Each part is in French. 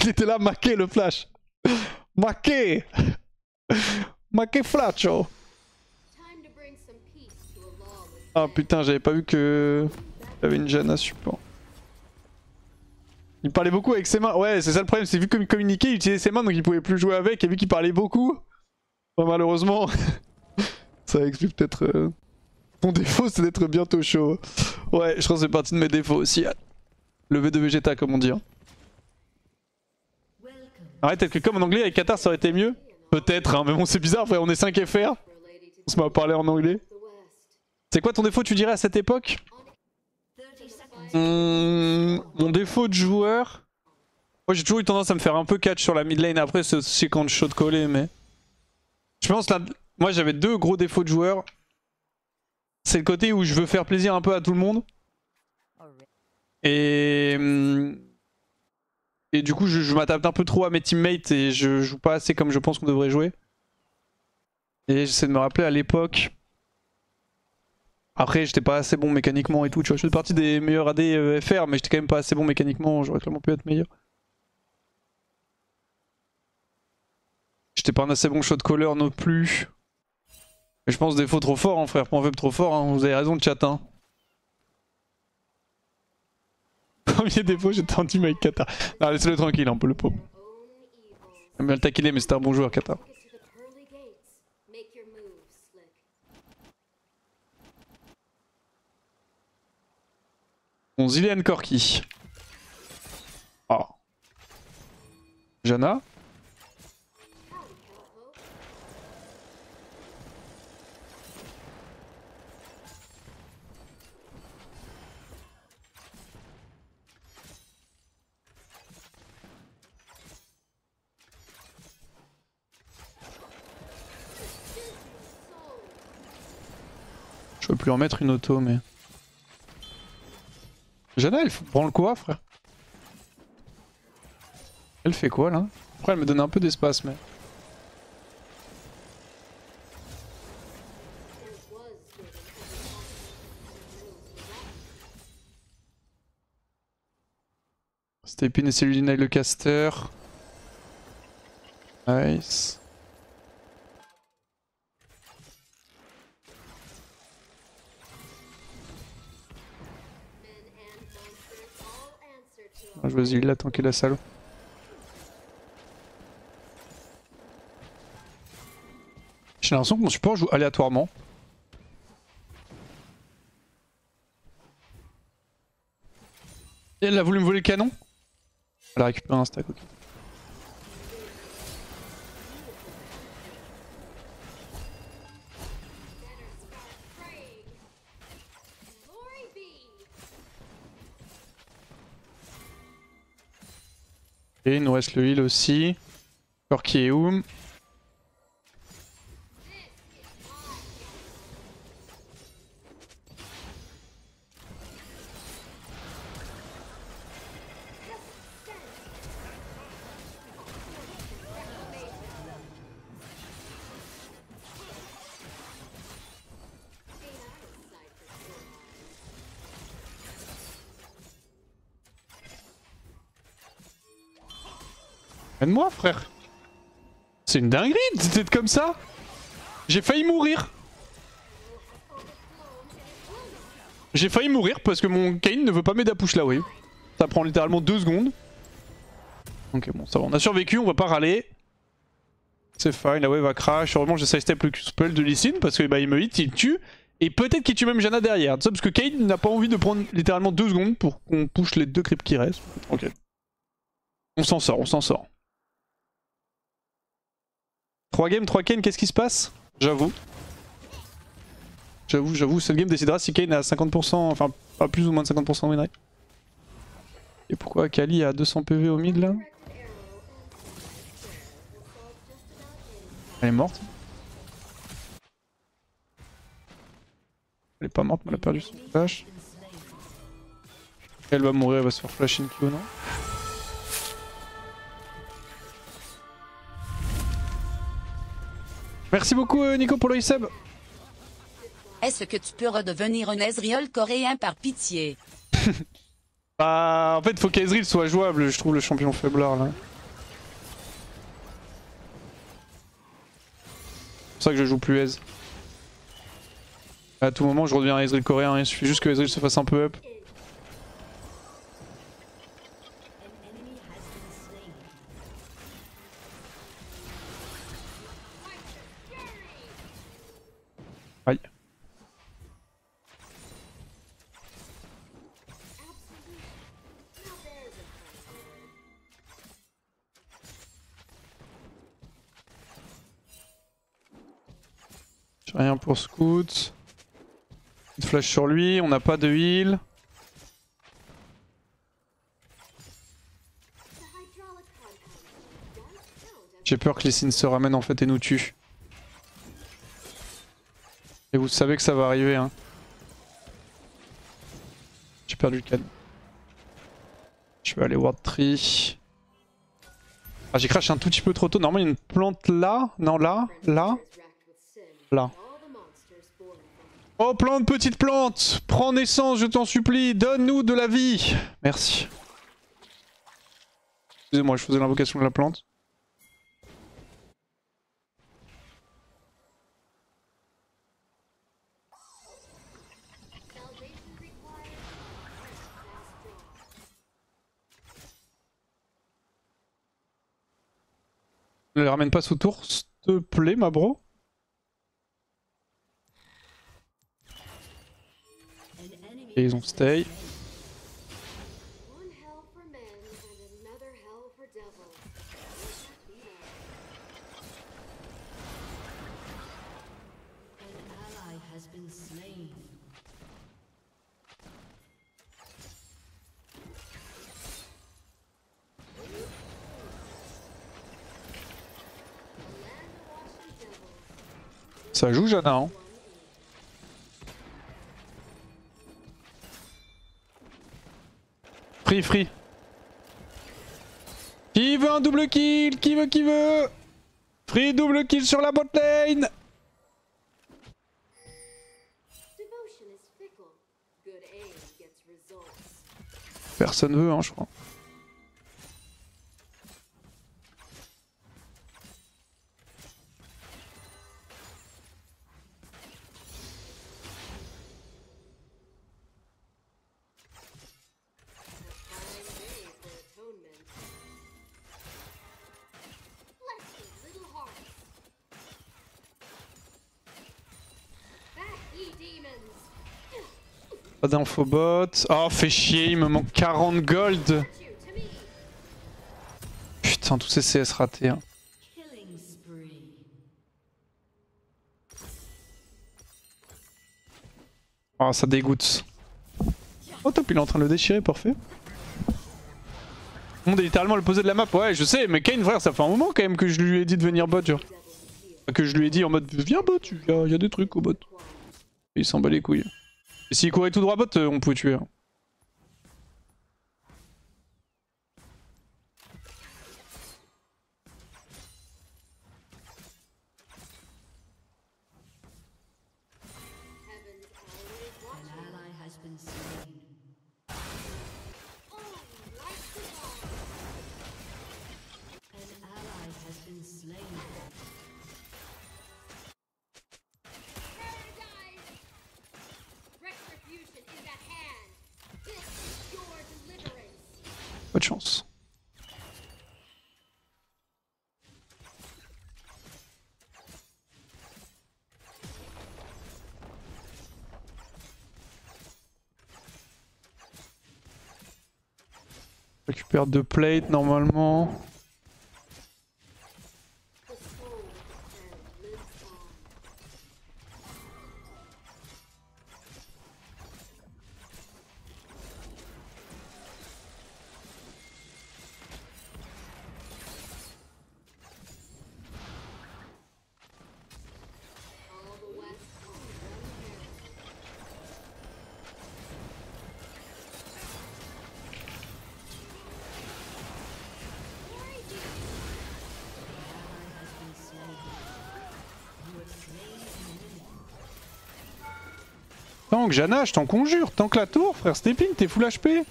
Il était là, maqué le flash. Maqué. Maqué flacho. Ah putain, j'avais pas vu que il y avait une Janna support. Il parlait beaucoup avec ses mains. Ouais, c'est ça le problème, c'est vu comme il communiquait, il utilisait ses mains donc il pouvait plus jouer avec. Et vu qu'il parlait beaucoup, bah, malheureusement, ça explique peut-être. Mon défaut, c'est d'être bientôt chaud. Ouais, je pense que c'est partie de mes défauts aussi. Levé de Vegeta, comme on dit. Hein. Arrête, peut-être que comme en anglais avec Qatar ça aurait été mieux. Peut-être, hein, mais bon, c'est bizarre, frère, on est 5 FR. On se met à parler en anglais. C'est quoi ton défaut, tu dirais, à cette époque? Mon défaut de joueur. Moi, j'ai toujours eu tendance à me faire un peu catch sur la mid lane. Après, c'est aussi quand je shot coller, mais. Je pense là. Moi, j'avais deux gros défauts de joueur. C'est le côté où je veux faire plaisir un peu à tout le monde. Et du coup, je m'adapte un peu trop à mes teammates et je joue pas assez comme je pense qu'on devrait jouer. Et j'essaie de me rappeler à l'époque. Après, j'étais pas assez bon mécaniquement et tout. Tu vois, je fais partie des meilleurs AD FR, mais j'étais quand même pas assez bon mécaniquement. J'aurais clairement pu être meilleur. J'étais pas un assez bon shot caller non plus. Mais je pense défaut trop fort, hein, frère. Point trop fort. Hein. Vous avez raison de chat. Hein. Premier défaut, j'étais en team avec Kata. Non, laissez-le tranquille, un peu le pauvre. J'aime bien le taquiner, mais c'était un bon joueur, Kata. Bon, Zilean Corki. Oh. Janna. Je peux plus en mettre une auto, mais... Janna, elle branle quoi, frère? Elle fait quoi, là? Après, elle me donne un peu d'espace, mais... Stépine et Cellulina le caster. Nice. Je vas-y, là, tant qu'il a salaud. J'ai l'impression que mon support joue aléatoirement. Et elle a voulu me voler le canon. Elle a récupéré un stack, ok. Et il nous reste le heal aussi. Corki et Oum. Aide-moi, frère. C'est une dinguerie d'être comme ça. J'ai failli mourir. J'ai failli mourir parce que mon Kayn ne veut pas m'aider à push la wave. Ça prend littéralement 2 secondes. Ok, bon, ça va. On a survécu, on va pas râler. C'est fine, la wave va crash. Heureusement, j'ai sidestep le spell de Lee Sin parce que bah, il me hit, il tue. Et peut-être qu'il tue même Janna derrière. Ça parce que Kayn n'a pas envie de prendre littéralement 2 secondes pour qu'on push les 2 creeps qui restent. Ok. On s'en sort, on s'en sort. 3 games, 3 Kayn, qu'est-ce qui se passe? J'avoue. J'avoue, cette game décidera si Kayn est à 50%, enfin pas plus ou moins de 50% de win rate. Et pourquoi Kali a 200 PV au mid là? Elle est morte. Elle est pas morte, mais elle a perdu son flash. Elle va mourir, elle va se faire flash in Q, non? Merci beaucoup Nico pour le resub. Est-ce que tu peux redevenir un Ezreal coréen par pitié? Bah en fait faut qu'Ezreal soit jouable, je trouve le champion faiblard là. pour ça que je joue plus Ez. À tout moment je redeviens Ezreal coréen, il suffit juste que Ezreal se fasse un peu up. Aïe. J'ai rien pour Scout. Une flash sur lui, on n'a pas de heal. J'ai peur que les signes se ramènent en fait et nous tuent. Et vous savez que ça va arriver hein. J'ai perdu le canon. Je vais aller Ward Tree. Ah j'ai crash un tout petit peu trop tôt. Normalement il y a une plante là. Non là. Là. Là. Oh plante, petite plante! Prends naissance, je t'en supplie, donne-nous de la vie! Merci. Excusez-moi, je faisais l'invocation de la plante. Ne les ramène pas sous tour, s'il te plaît, ma bro. Et ils ont stay. Ça joue, Janna, hein. Free. Qui veut un double kill? Qui veut? Free double kill sur la bot lane. Personne veut, hein, je crois. Pas d'infobot. Oh, fait chier, il me manque 40 gold. Putain, tous ces CS ratés. Hein. Oh, ça dégoûte. Oh, top, il est en train de le déchirer, parfait. Le monde est littéralement le posé de la map. Ouais, je sais, mais Kayn, frère, ça fait un moment quand même que je lui ai dit de venir bot, genre. Que je lui ai dit en mode, viens bot, il y a des trucs au bot. Et il s'en bat les couilles. Et s'il courait tout droit bot, on pouvait tuer. Hein. Pas de chance. Je récupère 2 plates normalement. Tank, Janna, je t'en conjure, tank la tour, frère Stepin, t'es full HP.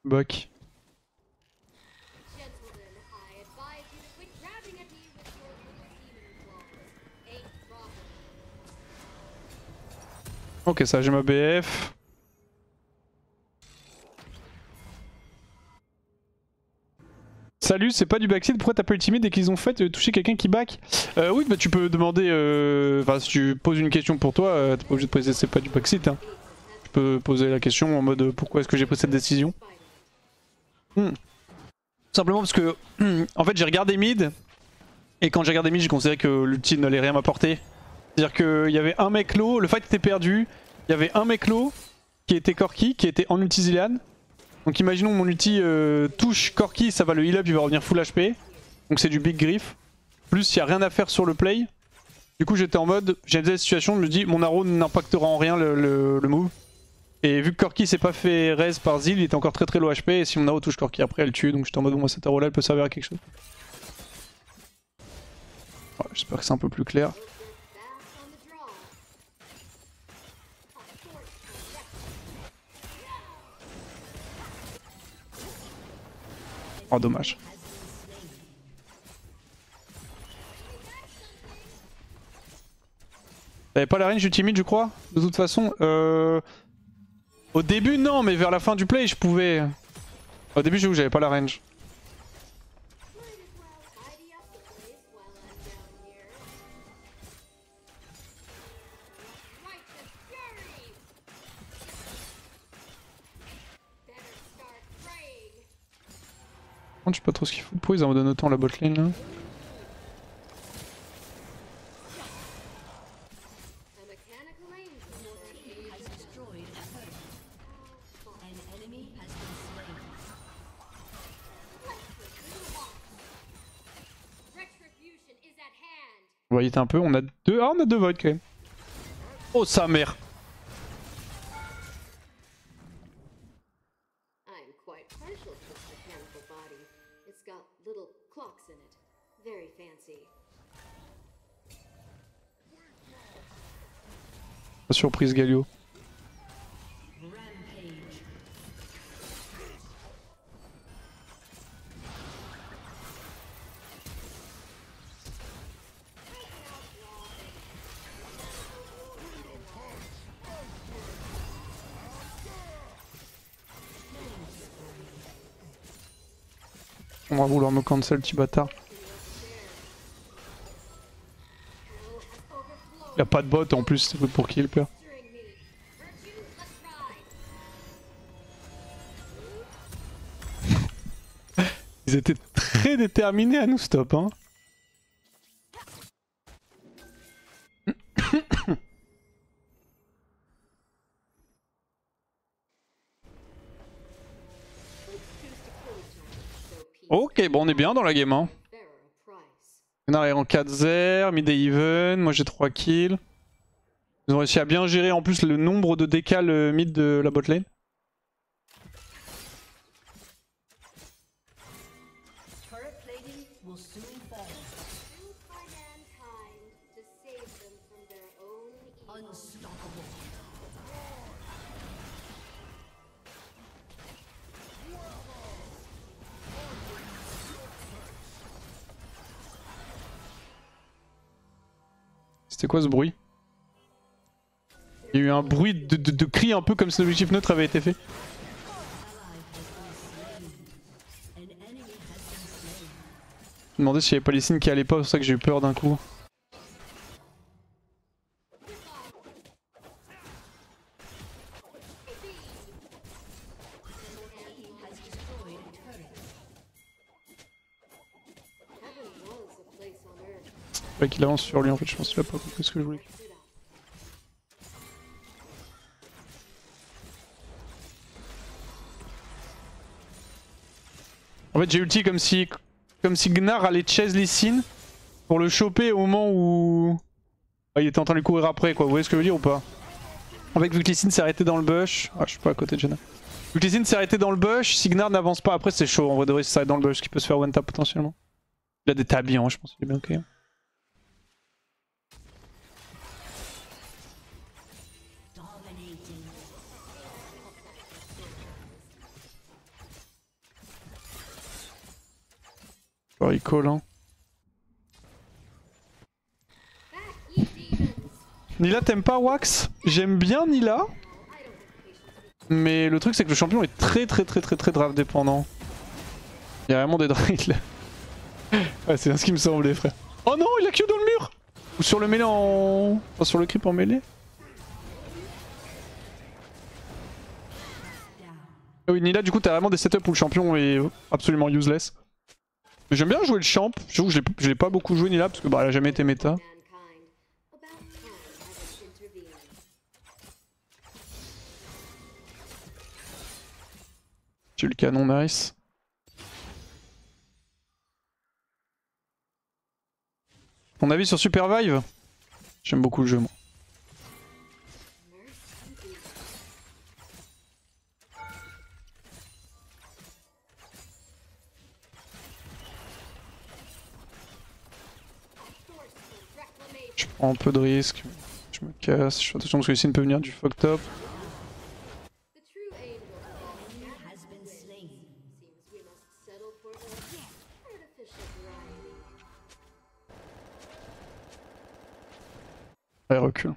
Buck. Ok, ça, j'ai ma BF. Salut, c'est pas du backseat, pourquoi t'as pas ultimé dès qu'ils ont fait toucher quelqu'un qui back? Oui, bah tu peux demander, enfin si tu poses une question pour toi, t'es pas obligé de poser c'est pas du backseat. Hein. Tu peux poser la question en mode pourquoi est-ce que j'ai pris cette décision. Simplement parce que, en fait j'ai regardé mid, et quand j'ai regardé mid j'ai considéré que l'ulti n'allait rien m'apporter. C'est-à-dire qu'il y avait un mec low, le fight était perdu, il y avait un mec low qui était Corki, qui était en ulti Zilean. Donc imaginons mon ulti touche Corki, ça va le heal up, il va revenir full HP. Donc c'est du big griff. Plus il n'y a rien à faire sur le play. Du coup j'étais en mode, j'ai des situations, je me dis mon arrow n'impactera en rien le move. Et vu que Corki s'est pas fait raise par Zil, il était encore très low HP. Et si mon arrow touche Corki après, elle tue. Donc j'étais en mode bon, moi cette arrow là elle peut servir à quelque chose. Ouais, j'espère que c'est un peu plus clair. Oh dommage. T'avais pas la range ultimate je crois? De toute façon au début non, mais vers la fin du play je pouvais. Au début j'avais pas la range. Je sais pas trop ce qu'il faut. Pourquoi ils en donnent autant la botlane là? On va hit un peu, on a deux. Ah on a deux voids quand même. Oh sa mère. Surprise Galio. On va vouloir me cancel, petit bâtard. Y'a pas de bot en plus, c'est pour kill, peur. Ils étaient très déterminés à nous stop, hein. Ok, bon on est bien dans la game, hein. Gnar est en 4-0, mid est even, moi j'ai 3 kills. Ils ont réussi à bien gérer en plus le nombre de décals mid de la botlane. C'était quoi ce bruit? Il y a eu un bruit de cri un peu comme si l'objectif neutre avait été fait. Je me demandais s'il y avait pas les signes qui allaient pas, c'est pour ça que j'ai eu peur d'un coup. Fallait qu'il avance sur lui en fait, je pense qu'il a pas compris ce que je voulais. En fait j'ai ulti comme si Gnar allait chase Lee Sin pour le choper au moment où il était en train de lui courir après quoi, vous voyez ce que je veux dire ou pas? En fait vu que Lee Sin s'est arrêté dans le bush, ah je suis pas à côté de Jenna. Vu que Lee Sin s'est arrêté dans le bush, si Gnar n'avance pas après c'est chaud, en vrai de vrai s'il s'arrête dans le bush, ce qui peut se faire one tap potentiellement. Il a des tabillons je pense qu'il est bien ok. Oh, il colle hein. Nila t'aimes pas Wax? J'aime bien Nila. Mais le truc c'est que le champion est très draft dépendant. Il y a vraiment des drafts là. Ouais, c'est bien ce qui me semblait, frère. Oh non, il a Q dans le mur. Ou sur le mêlé en... Enfin, sur le creep en mêlée. Ah oui, Nila, du coup, t'as vraiment des setups où le champion est absolument useless. Mais j'aime bien jouer le champ. J'avoue que je l'ai pas beaucoup joué Nila parce que bah, elle a jamais été méta. J'ai eu le canon, nice. Ton avis sur Supervive? J'aime beaucoup le jeu, moi. Je prends un peu de risque, je me casse, je fais attention parce que Sin peut venir du fuck top. Ouais, recule.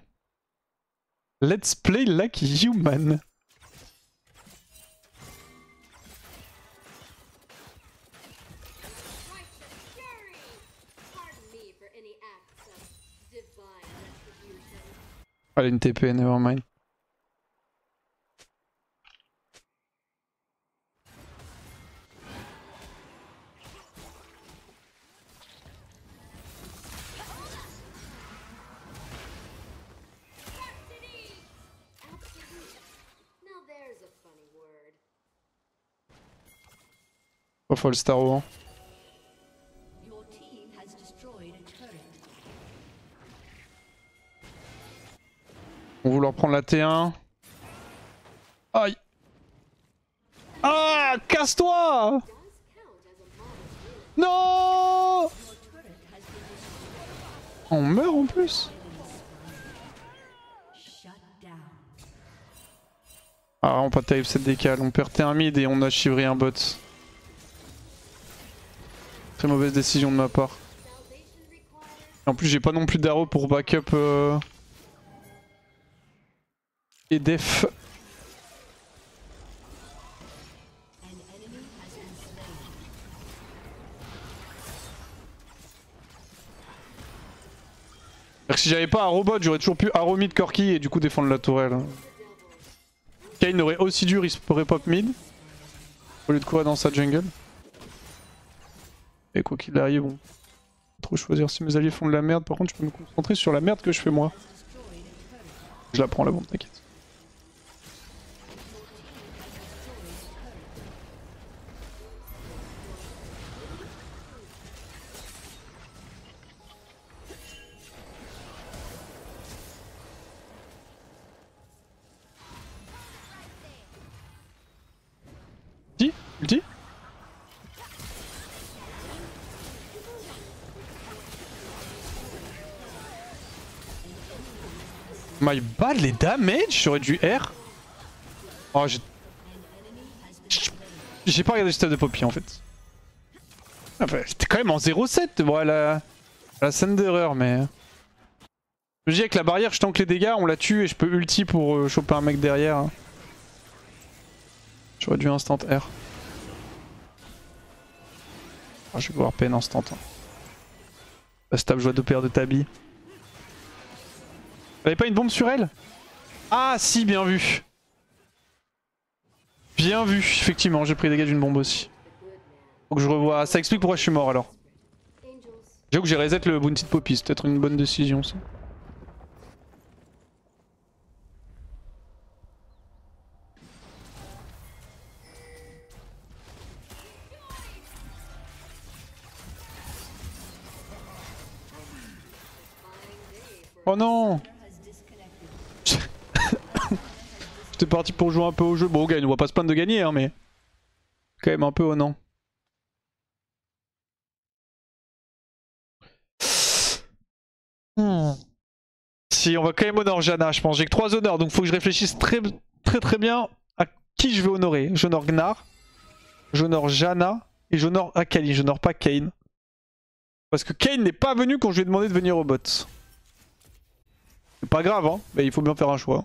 Let's play like human. Allez, une TP, nevermind. Oh, faut le star au vent. On va vouloir prendre la T1. Aïe. Ah, casse-toi. Non. On meurt en plus. Ah, vraiment pas terrible cette décale. On perd T1 mid et on a chivré un bot. Très mauvaise décision de ma part. Et en plus j'ai pas non plus d'arrow pour backup et def. Si j'avais pas un robot, j'aurais toujours pu arrow mid Corki et du coup défendre la tourelle. Kayn aurait aussi dû pop mid au lieu de courir dans sa jungle. Et quoi qu'il arrive, bon. Trop choisir si mes alliés font de la merde. Par contre, je peux me concentrer sur la merde que je fais moi. Je la prends la bombe, t'inquiète. Ulti. My bad, les damage, j'aurais dû R. Oh, j'ai pas regardé le stade de Poppy en fait. Enfin, j'étais quand même en 0-7. Bon, à la scène d'erreur, mais. Je dis avec la barrière, je tank les dégâts, on la tue et je peux ulti pour choper un mec derrière. J'aurais dû instant R. Oh, je vais pouvoir peine instant. La stab joie de paire de Tabi. T'avais pas une bombe sur elle? Ah si, bien vu. Bien vu, effectivement, j'ai pris des dégâts d'une bombe aussi. Faut que je revoie. Ça explique pourquoi je suis mort alors. J'avoue que j'ai reset le bounty de Poppy, c'est peut-être une bonne décision ça. Oh non. J'étais parti pour jouer un peu au jeu. Bon, on gagne, on va pas se plaindre de gagner, hein, mais... Quand même un peu, oh non. Si, on va quand même honorer Janna, je pense. J'ai que 3 honneurs, donc faut que je réfléchisse très bien à qui je vais honorer. J'honore Gnar, j'honore Janna, et j'honore Akali. J'honore pas Kayn. Parce que Kayn n'est pas venu quand je lui ai demandé de venir au bot. C'est pas grave, hein, mais il faut bien faire un choix.